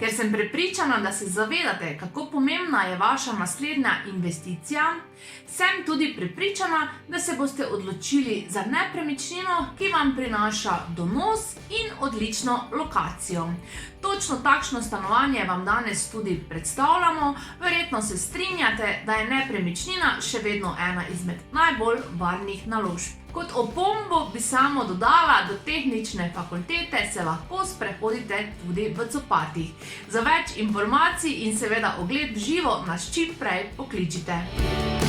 Ker sem prepričana, da se zavedate, kako pomembna je vaša naslednja investicija, sem tudi prepričana, da se boste odločili za nepremičnino, ki vam prinaša donos in odlično lokacijo. Točno takšno stanovanje vam danes tudi predstavljamo. Verjetno se strinjate, da je nepremičnina še vedno ena izmed najbolj varnih naložb. Kot opombo bi samo dodala, do tehnične fakultete se lahko sprehodite tudi v copatih. Za več informacij in seveda ogled v živo nas čim prej pokličite.